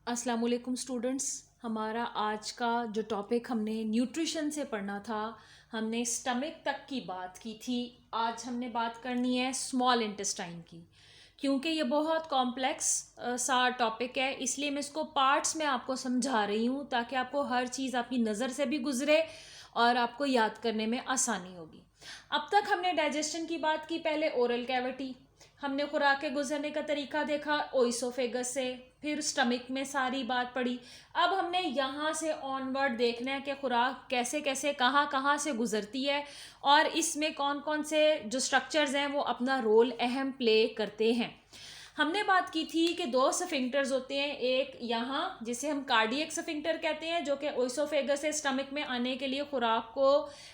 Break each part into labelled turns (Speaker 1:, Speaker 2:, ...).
Speaker 1: अस्सलाम वालेकुम स्टूडेंट्स। हमारा आज का जो टॉपिक हमने न्यूट्रिशन से पढ़ना था, हमने स्टमक तक की बात की थी। आज हमने बात करनी है स्मॉल इंटेस्टाइन की। क्योंकि ये बहुत कॉम्प्लेक्स सा टॉपिक है, इसलिए मैं इसको पार्ट्स में आपको समझा रही हूँ ताकि आपको हर चीज़ आपकी नज़र से भी गुजरे और आपको याद करने में आसानी होगी। अब तक हमने डाइजेशन की बात की, पहले ओरल कैविटी, हमने खुराक के गुजरने का तरीका देखा ओइसोफेगस से, फिर स्टमक में सारी बात पड़ी। अब हमने यहाँ से ऑनवर्ड देखना है कि खुराक कैसे कैसे कहाँ कहाँ से गुजरती है और इसमें कौन कौन से जो स्ट्रक्चर्स हैं वो अपना रोल अहम प्ले करते हैं। हमने बात की थी कि दो स्फिंक्टर्स होते हैं, एक यहाँ जिसे हम कार्डियक स्फिंक्टर कहते हैं जो कि ओइसोफेगस से स्टमक में आने के लिए खुराक को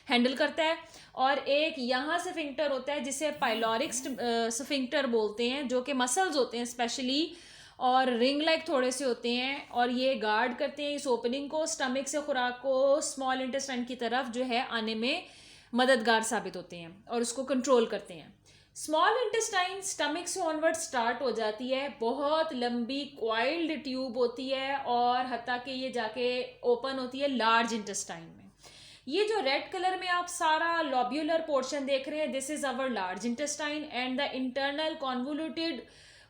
Speaker 1: हैंडल करता है, और एक यहाँ स्फिंक्टर होता है जिसे पाइलोरिक स्फिंक्टर बोलते हैं, जो कि मसल्स होते हैं स्पेशली और रिंग लाइक थोड़े से होते हैं, और ये गार्ड करते हैं इस ओपनिंग को, स्टमक से खुराक को स्मॉल इंटेस्टाइन की तरफ जो है आने में मददगार साबित होते हैं और उसको कंट्रोल करते हैं। स्मॉल इंटेस्टाइन स्टमक से ऑनवर्ड स्टार्ट हो जाती है, बहुत लंबी क्वाइल्ड ट्यूब होती है और हत्ता कि ये जाके ओपन होती है लार्ज इंटेस्टाइन में। ये जो रेड कलर में आप सारा लॉब्यूलर पोर्शन देख रहे हैं, this is our large intestine, and the internal convoluted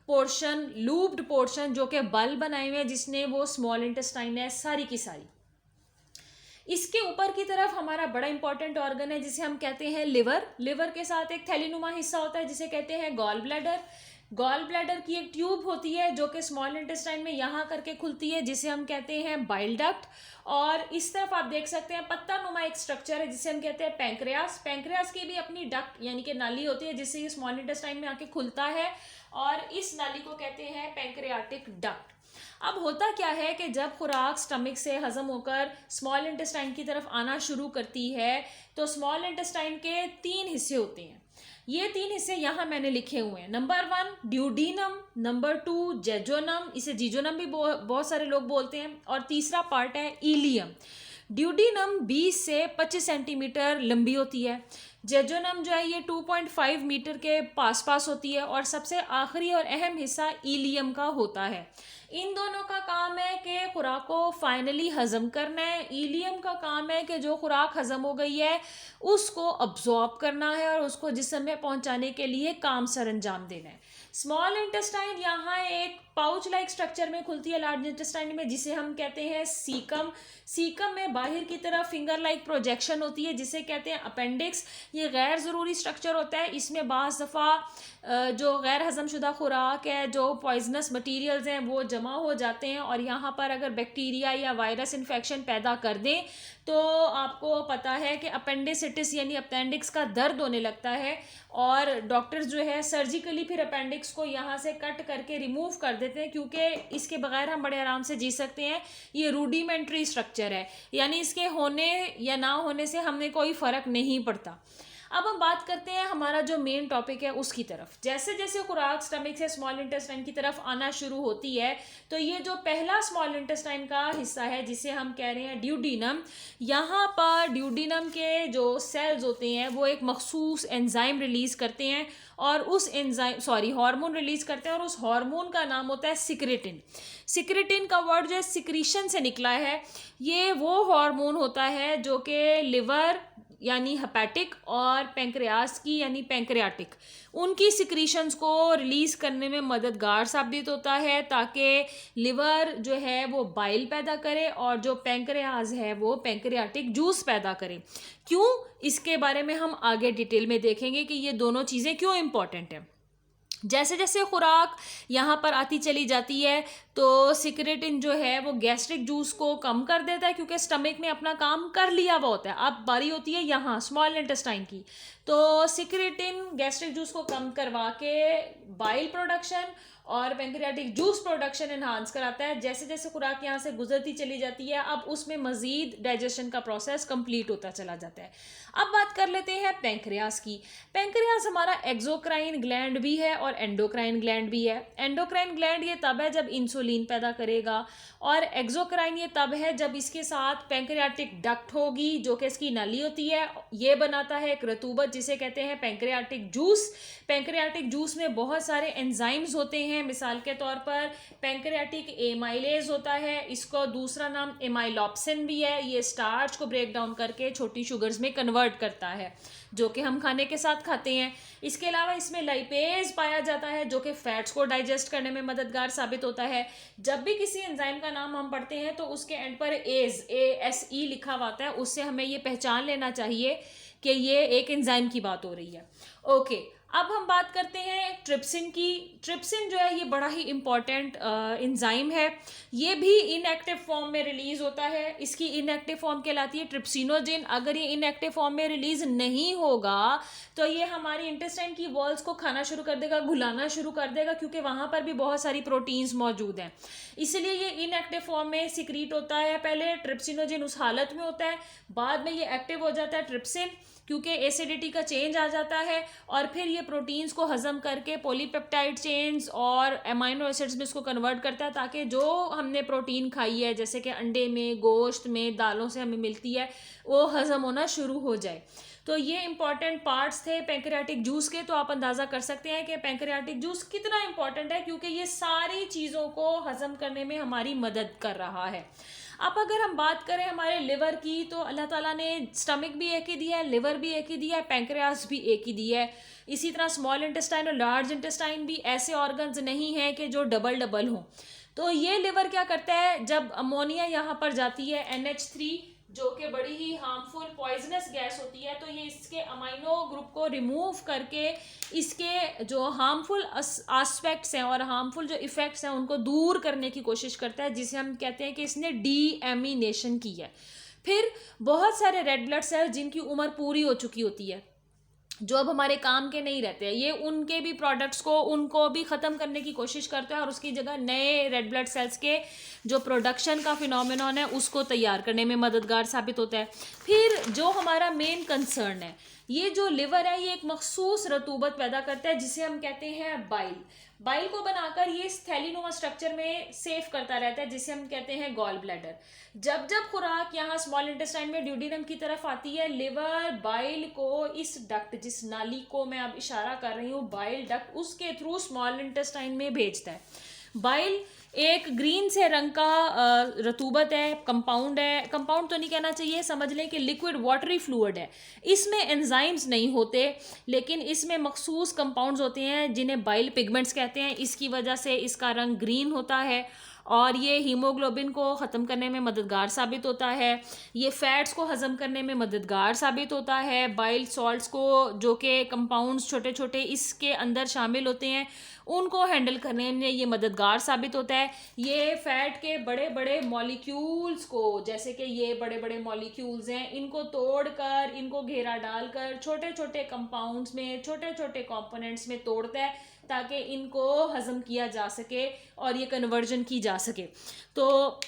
Speaker 1: portion, looped portion जो कि बल बनाए हुए हैं जिसने वो स्मॉल इंटेस्टाइन है सारी की सारी। इसके ऊपर की तरफ हमारा बड़ा इंपॉर्टेंट ऑर्गन है जिसे हम कहते हैं लिवर। लिवर के साथ एक थैलीनुमा हिस्सा होता है जिसे कहते हैं गॉल ब्लैडर। गॉल ब्लैडर की एक ट्यूब होती है जो कि स्मॉल इंटेस्टाइन में यहाँ करके खुलती है जिसे हम कहते हैं बाइल डक्ट। और इस तरफ आप देख सकते हैं पत्ता नुमा एक स्ट्रक्चर है जिसे हम कहते हैं पैंक्रियास। पैंक्रियास की भी अपनी डक्ट यानी कि नाली होती है जिससे ये स्मॉल इंटेस्टाइन में आके खुलता है और इस नाली को कहते हैं पैंक्रियाटिक डक्ट। अब होता क्या है कि जब खुराक स्टमक से हजम होकर स्मॉल इंटेस्टाइन की तरफ आना शुरू करती है तो स्मॉल इंटेस्टाइन के तीन हिस्से होते हैं। ये तीन हिस्से यहाँ मैंने लिखे हुए हैं। नंबर 1 ड्यूडीनम, नंबर 2 जेजोनम, इसे जीजोनम भी बहुत सारे लोग बोलते हैं, और तीसरा पार्ट है इलियम। ड्यूडीनम 20 से 25 सेंटीमीटर लंबी होती है। जेजोनम जो है ये 2.5 मीटर के पास होती है, और सबसे आखिरी और अहम हिस्सा इलियम का होता है। इन दोनों का काम है कि खुराक को फाइनली हजम करना है। इलियम का काम है कि जो खुराक हजम हो गई है उसको अब्जॉर्ब करना है और उसको जिस्म में पहुंचाने के लिए काम सर अंजाम देना है। स्मॉल इंटेस्टाइन यहाँ एक पाउच लाइक स्ट्रक्चर में खुलती है लार्ज इंटेस्टाइन में जिसे हम कहते हैं सीकम। सीकम में बाहर की तरफ फिंगर लाइक प्रोजेक्शन होती है जिसे कहते हैं अपेंडिक्स। ये गैर ज़रूरी स्ट्रक्चर होता है, इसमें बाज़ दफ़ा जो गैर हजमशुदा खुराक है, जो पॉइजनस मटीरियल्स हैं वो जमा हो जाते हैं, और यहाँ पर अगर बैक्टीरिया या वायरस इन्फेक्शन पैदा कर दें तो आपको पता है कि अपेंडिसिटिस यानी अपेंडिक्स का दर्द होने लगता है, और डॉक्टर्स जो है सर्जिकली फिर अपेंडिक्स को यहाँ से कट करके रिमूव कर देते हैं, क्योंकि इसके बगैर हम बड़े आराम से जी सकते हैं। ये रूडिमेंट्री स्ट्रक्चर है, यानी इसके होने या ना होने से हमें कोई फ़र्क नहीं पड़ता। अब हम बात करते हैं हमारा जो मेन टॉपिक है उसकी तरफ। जैसे जैसे खुराक स्टमक से स्मॉल इंटेस्टाइन की तरफ आना शुरू होती है तो ये जो पहला स्मॉल इंटेस्टाइन का हिस्सा है जिसे हम कह रहे हैं ड्यूडीनम, यहाँ पर ड्यूडीनम के जो सेल्स होते हैं वो एक मखसूस एंजाइम रिलीज करते हैं और उस हार्मोन रिलीज करते हैं, और उस हार्मोन का नाम होता है सिक्रेटिन। सिक्रेटिन का वर्ड जो है सिक्रीशन से निकला है। ये वो हार्मोन होता है जो कि लिवर यानी हेपेटिक और पैंक्रियास की यानी पैंक्रियाटिक उनकी सिक्रीशंस को रिलीज़ करने में मददगार साबित होता है, ताकि लिवर जो है वो बाइल पैदा करे और जो पैंक्रियास है वो पैंक्रियाटिक जूस पैदा करे। क्यों, इसके बारे में हम आगे डिटेल में देखेंगे कि ये दोनों चीज़ें क्यों इंपॉर्टेंट हैं। जैसे जैसे खुराक यहाँ पर आती चली जाती है तो सिक्रेटिन जो है वो गैस्ट्रिक जूस को कम कर देता है, क्योंकि स्टमक ने अपना काम कर लिया हुआ होता है। अब बारी होती है यहाँ स्मॉल इंटेस्टाइन की, तो सिक्रेटिन गैस्ट्रिक जूस को कम करवा के बाइल प्रोडक्शन और पैंक्रियाटिक जूस प्रोडक्शन एनहांस कराता है। जैसे जैसे खुराक यहाँ से गुजरती चली जाती है अब उसमें मजीद डाइजेशन का प्रोसेस कंप्लीट होता चला जाता है। अब बात कर लेते हैं पैंक्रियास की। पैंक्रियास हमारा एक्सोक्राइन ग्लैंड भी है और एंडोक्राइन ग्लैंड भी है। एंडोक्राइन ग्लैंड ये तब है जब इंसुलिन पैदा करेगा, और एक्सोक्राइन ये तब है जब इसके साथ पैंक्रियाटिक डक्ट होगी जो कि इसकी नली होती है। ये बनाता है एक रतूबत जिसे कहते हैं पैंक्रियाटिक जूस। पैंक्रियाटिक जूस में बहुत सारे एंजाइम्स होते हैं हैं, मिसाल के तौर पर पैंक्रियाटिक एमाइलेज होता है, इसको दूसरा नाम एमाइलॉप्सिन भी है। ये स्टार्च को ब्रेक डाउन करके छोटी शुगर्स में कन्वर्ट करता है, जो कि हम खाने के साथ खाते हैं। इसके अलावा इसमें लाइपेज पाया जाता है, जो कि फैट्स को डाइजेस्ट करने में मददगार साबित होता है। जब भी किसी एंजाइम का नाम हम पढ़ते हैं तो उसके एंड पर ASE लिखा हुआ आता है, उससे हमें ये पहचान लेना चाहिए कि ये एक एंजाइम की बात हो रही है। ओके, अब हम बात करते हैं ट्रिप्सिन की। ट्रिप्सिन जो है ये बड़ा ही इंपॉर्टेंट एंजाइम है। ये भी इनएक्टिव फॉर्म में रिलीज होता है। इसकी इनएक्टिव फॉर्म कहलाती है ट्रिप्सिनोजिन। अगर ये इनएक्टिव फॉर्म में रिलीज नहीं होगा तो ये हमारी इंटेस्टाइन की वॉल्स को खाना शुरू कर देगा, घुलाना शुरू कर देगा, क्योंकि वहाँ पर भी बहुत सारी प्रोटीन्स मौजूद हैं। इसलिए ये इनएक्टिव फॉर्म में सिक्रीट होता है। पहले ट्रिप्सिनोजिन उस हालत में होता है, बाद में ये एक्टिव हो जाता है ट्रिप्सिन, क्योंकि एसिडिटी का चेंज आ जाता है, और फिर ये प्रोटीन्स को हजम करके पॉलीपेप्टाइड चेन्स और अमाइनो एसिड्स में इसको कन्वर्ट करता है, ताकि जो हमने प्रोटीन खाई है, जैसे कि अंडे में, गोश्त में, दालों से हमें मिलती है, वो हजम होना शुरू हो जाए। तो ये इंपॉर्टेंट पार्ट्स थे पैंक्रियाटिक जूस के। तो आप अंदाज़ा कर सकते हैं कि पैंक्रियाटिक जूस कितना इंपॉर्टेंट है, क्योंकि ये सारी चीज़ों को हजम करने में हमारी मदद कर रहा है। अब अगर हम बात करें हमारे लिवर की, तो अल्लाह ताला ने स्टमक भी एक ही दिया है, लिवर भी एक ही दिया है, पैंक्रियास भी एक ही दिया है। इसी तरह स्मॉल इंटेस्टाइन और लार्ज इंटेस्टाइन भी ऐसे ऑर्गन्स नहीं हैं कि जो डबल डबल हों। तो ये लिवर क्या करता है, जब अमोनिया यहाँ पर जाती है NH3, जो कि बड़ी ही हार्मफुल पॉइजनस गैस होती है, तो ये इसके अमाइनो ग्रुप को रिमूव करके इसके जो हार्मफुल एस्पेक्ट्स हैं और हार्मफुल जो इफ़ेक्ट्स हैं उनको दूर करने की कोशिश करता है, जिसे हम कहते हैं कि इसने डीएमिनेशन की है। फिर बहुत सारे रेड ब्लड सेल्स जिनकी उम्र पूरी हो चुकी होती है, जो अब हमारे काम के नहीं रहते हैं, ये उनके भी प्रोडक्ट्स को उनको भी ख़त्म करने की कोशिश करता है, और उसकी जगह नए रेड ब्लड सेल्स के जो प्रोडक्शन का फिनोमेनन है उसको तैयार करने में मददगार साबित होता है। फिर जो हमारा मेन कंसर्न है, ये जो लिवर है ये एक मखसूस रतूबत पैदा करता है, जिसे हम कहते हैं बाइल। बाइल को बनाकर ये थैलीनुमा स्ट्रक्चर में सेफ करता रहता है, जिसे हम कहते हैं गॉल ब्लैडर। जब जब खुराक यहाँ स्मॉल इंटेस्टाइन में ड्यूडेनम की तरफ आती है, लिवर बाइल को इस डक्ट, जिस नाली को मैं अब इशारा कर रही हूँ बाइल डक्ट, उसके थ्रू स्मॉल इंटेस्टाइन में भेजता है। बाइल एक ग्रीन से रंग का रतूबत है, कंपाउंड है, कंपाउंड तो नहीं कहना चाहिए, समझ लें कि लिक्विड वाटरी फ्लूइड है। इसमें एंजाइम्स नहीं होते, लेकिन इसमें मखसूस कंपाउंड्स होते हैं जिन्हें बाइल पिगमेंट्स कहते हैं। इसकी वजह से इसका रंग ग्रीन होता है, और ये हीमोग्लोबिन को ख़त्म करने में मददगार साबित होता है। ये फैट्स को हज़म करने में मददगार साबित होता है। बाइल सॉल्ट्स को, जो कि कंपाउंड्स छोटे छोटे इसके अंदर शामिल होते हैं, उनको हैंडल करने में ये मददगार साबित होता है। ये फैट के बड़े बड़े मॉलिक्यूल्स को, जैसे कि ये बड़े बड़े मॉलिक्यूल्स हैं, इनको तोड़कर, इनको घेरा डालकर छोटे छोटे कंपाउंड्स में, छोटे छोटे कंपोनेंट्स में तोड़ता है, ताकि इनको हजम किया जा सके और ये कन्वर्जन की जा सके। तो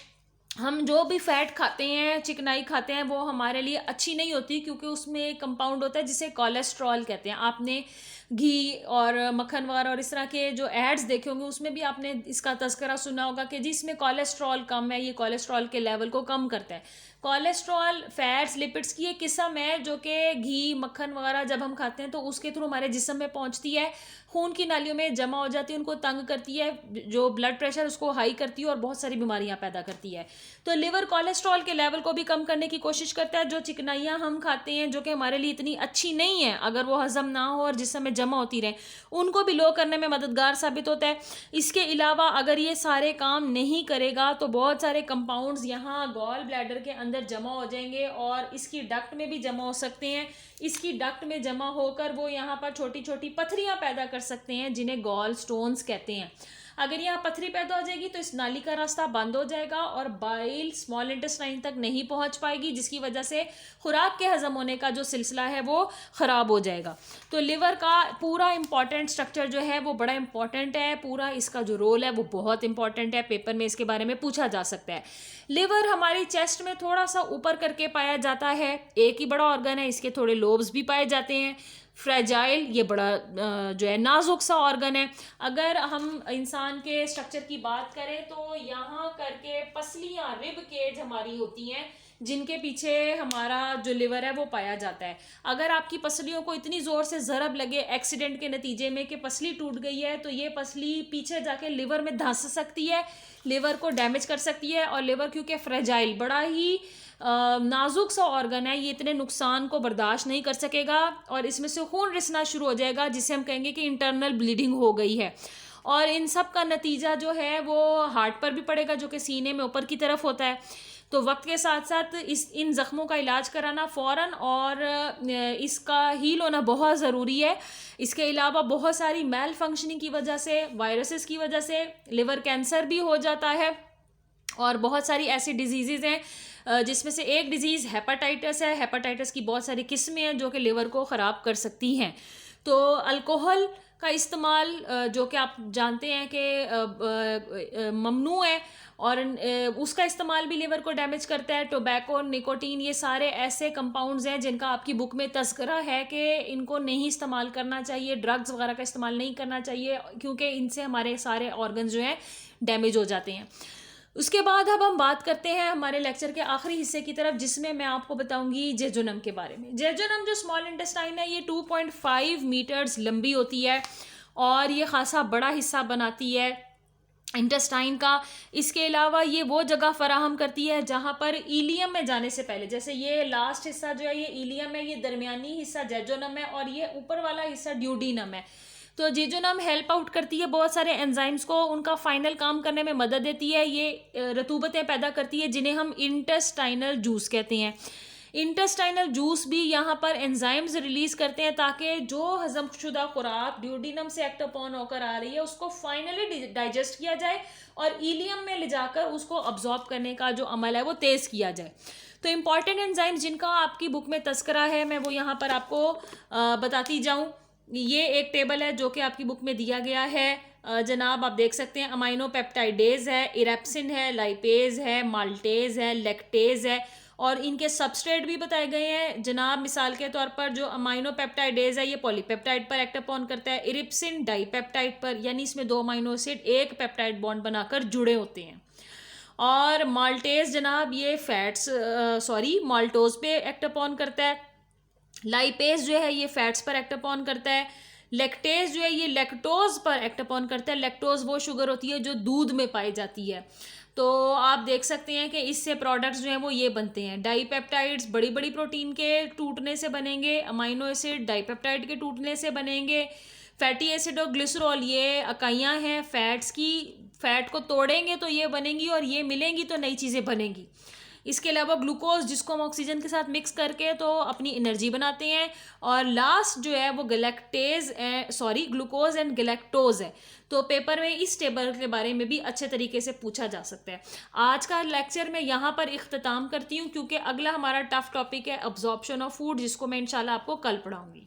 Speaker 1: हम जो भी फैट खाते हैं, चिकनाई खाते हैं, वो हमारे लिए अच्छी नहीं होती, क्योंकि उसमें एक कंपाउंड होता है जिसे कोलेस्ट्रॉल कहते हैं। आपने घी और मक्खन वगैरह और इस तरह के जो एड्स देखे होंगे, उसमें भी आपने इसका तस्करा सुना होगा कि जिसमें कोलेस्ट्रॉल कम है, ये कोलेस्ट्रॉल के लेवल को कम करता है। कोलेस्ट्रॉल फैट्स लिपिड्स की एक किस्म है, जो कि घी मक्खन वगैरह जब हम खाते हैं तो उसके थ्रू हमारे जिस्म में पहुंचती है, खून की नालियों में जमा हो जाती है, उनको तंग करती है, जो ब्लड प्रेशर उसको हाई करती है और बहुत सारी बीमारियां पैदा करती है। तो लिवर कोलेस्ट्रॉल के लेवल को भी कम करने की कोशिश करता है। जो चिकनाइयाँ हम खाते हैं, जो कि हमारे लिए इतनी अच्छी नहीं है, अगर वो हजम ना हो और जिस्म में जमा होती रहे, उनको भी लो करने में मददगार साबित होता है। इसके अलावा अगर ये सारे काम नहीं करेगा तो बहुत सारे कंपाउंड्स यहाँ गॉल ब्लैडर के अंदर जमा हो जाएंगे और इसकी डक्ट में भी जमा हो सकते हैं। इसकी डक्ट में जमा होकर वो यहाँ पर छोटी छोटी पथरियाँ पैदा कर सकते हैं, जिन्हें गॉल स्टोन्स कहते हैं। अगर यहाँ पथरी पैदा हो जाएगी तो इस नाली का रास्ता बंद हो जाएगा और बाइल स्मॉल इंटेस्टाइन तक नहीं पहुँच पाएगी, जिसकी वजह से खुराक के हजम होने का जो सिलसिला है वो ख़राब हो जाएगा। तो लिवर का पूरा इंपॉर्टेंट स्ट्रक्चर जो है वो बड़ा इंपॉर्टेंट है, पूरा इसका जो रोल है वो बहुत इंपॉर्टेंट है। पेपर में इसके बारे में पूछा जा सकता है। लिवर हमारी चेस्ट में थोड़ा सा ऊपर करके पाया जाता है, एक ही बड़ा ऑर्गन है, इसके थोड़े लोब्स भी पाए जाते हैं। फ्रेजाइल, ये बड़ा जो है नाजुक सा ऑर्गन है। अगर हम इंसान के स्ट्रक्चर की बात करें तो यहाँ करके पसलियाँ, रिब केज हमारी होती हैं, जिनके पीछे हमारा जो लिवर है वो पाया जाता है। अगर आपकी पसलियों को इतनी ज़ोर से ज़रब लगे एक्सीडेंट के नतीजे में कि पसली टूट गई है, तो ये पसली पीछे जाके लिवर में धंस सकती है, लिवर को डैमेज कर सकती है। और लिवर क्योंकि फ्रेजाइल, बड़ा ही नाजुक सा ऑर्गन है, ये इतने नुकसान को बर्दाश्त नहीं कर सकेगा और इसमें से खून रिसना शुरू हो जाएगा, जिसे हम कहेंगे कि इंटरनल ब्लीडिंग हो गई है। और इन सब का नतीजा जो है वो हार्ट पर भी पड़ेगा, जो कि सीने में ऊपर की तरफ होता है। तो वक्त के साथ साथ इन ज़ख्मों का इलाज कराना फ़ौरन और इसका हील होना बहुत ज़रूरी है। इसके अलावा बहुत सारी मेल फंक्शनिंग की वजह से, वायरसेस की वजह से लिवर कैंसर भी हो जाता है। और बहुत सारी ऐसी डिजीज़ हैं जिसमें से एक डिज़ीज़ हेपाटाइटिस है। हेपाटाइटिस की बहुत सारी किस्में हैं जो कि लिवर को ख़राब कर सकती हैं। तो अल्कोहल का इस्तेमाल, जो कि आप जानते हैं कि ममनू है, और उसका इस्तेमाल भी लिवर को डैमेज करता है। टोबैको, निकोटीन, ये सारे ऐसे कंपाउंड्स हैं जिनका आपकी बुक में तज़किरा है कि इनको नहीं इस्तेमाल करना चाहिए, ड्रग्स वगैरह का इस्तेमाल नहीं करना चाहिए, क्योंकि इनसे हमारे सारे ऑर्गन्स जो हैं डैमेज हो जाते हैं। उसके बाद अब हम बात करते हैं हमारे लेक्चर के आखिरी हिस्से की तरफ, जिसमें मैं आपको बताऊंगी जेजुनम के बारे में। जेजुनम जो स्मॉल इंटेस्टाइन है, ये 2.5 मीटर्स लंबी होती है और ये खासा बड़ा हिस्सा बनाती है इंटेस्टाइन का। इसके अलावा ये वो जगह फराहम करती है जहाँ पर इलियम में जाने से पहले, जैसे ये लास्ट हिस्सा जो है ये इलियम है, ये दरमियानी हिस्सा जेजुनम है और ये ऊपर वाला हिस्सा ड्यूडीनम है। तो जेजुनम हेल्प आउट करती है बहुत सारे एंजाइम्स को, उनका फाइनल काम करने में मदद देती है। ये रतूबतें पैदा करती है जिन्हें हम इंटेस्टाइनल जूस कहते हैं। इंटेस्टाइनल जूस भी यहाँ पर एंजाइम्स रिलीज करते हैं ताकि जो हजम शुदा खुराक ड्यूडीनम से एक्ट अपॉन होकर आ रही है उसको फाइनली डाइजेस्ट किया जाए और इलियम में ले जाकर उसको अब्जॉर्ब करने का जो अमल है वो तेज़ किया जाए। तो इम्पॉर्टेंट एंजाइम्स जिनका आपकी बुक में तस्करा है, मैं वो यहाँ पर आपको बताती जाऊँ। ये एक टेबल है जो कि आपकी बुक में दिया गया है जनाब, आप देख सकते हैं। अमाइनो पेप्टाइडेज है, इरेप्सिन है, लाइपेज है, माल्टेज है, लैक्टेज है और इनके सबस्ट्रेट भी बताए गए हैं जनाब। मिसाल के तौर पर जो अमाइनो पेप्टाइडेज है ये पॉलीपेप्टाइड पर एक्ट अपॉन करता है, इरिप्सिन डाईपेप्टाइड पर, यानी इसमें 2 अमाइनो एसिड एक पेप्टाइड बॉन्ड बनाकर जुड़े होते हैं। और माल्टेज जनाब ये फैट्स माल्टोज पे एक्ट अपॉन करता है। लाइपेज जो है ये फैट्स पर एक्ट अपॉन करता है। लैक्टेज जो है ये लैक्टोज पर एक्ट अपॉन करता है। लैक्टोज वो शुगर होती है जो दूध में पाई जाती है। तो आप देख सकते हैं कि इससे प्रोडक्ट्स जो हैं वो ये बनते हैं। डाईपेप्टाइड्स बड़ी बड़ी प्रोटीन के टूटने से बनेंगे, अमाइनो एसिड डाईपेप्टाइड के टूटने से बनेंगे, फैटी एसिड और ग्लिसरॉल ये इकाइयाँ हैं फैट्स की, फैट को तोड़ेंगे तो ये बनेंगी और ये मिलेंगी तो नई चीज़ें बनेंगी। इसके अलावा ग्लूकोज जिसको हम ऑक्सीजन के साथ मिक्स करके तो अपनी एनर्जी बनाते हैं। और लास्ट जो है वो ग्लूकोज एंड गैलेक्टोज है। तो पेपर में इस टेबल के बारे में भी अच्छे तरीके से पूछा जा सकता है। आज का लेक्चर मैं यहाँ पर इख्तिताम करती हूँ क्योंकि अगला हमारा टफ टॉपिक है अब्जॉर्प्शन ऑफ फूड, जिसको मैं इंशाल्लाह आपको कल पढ़ाऊँगी।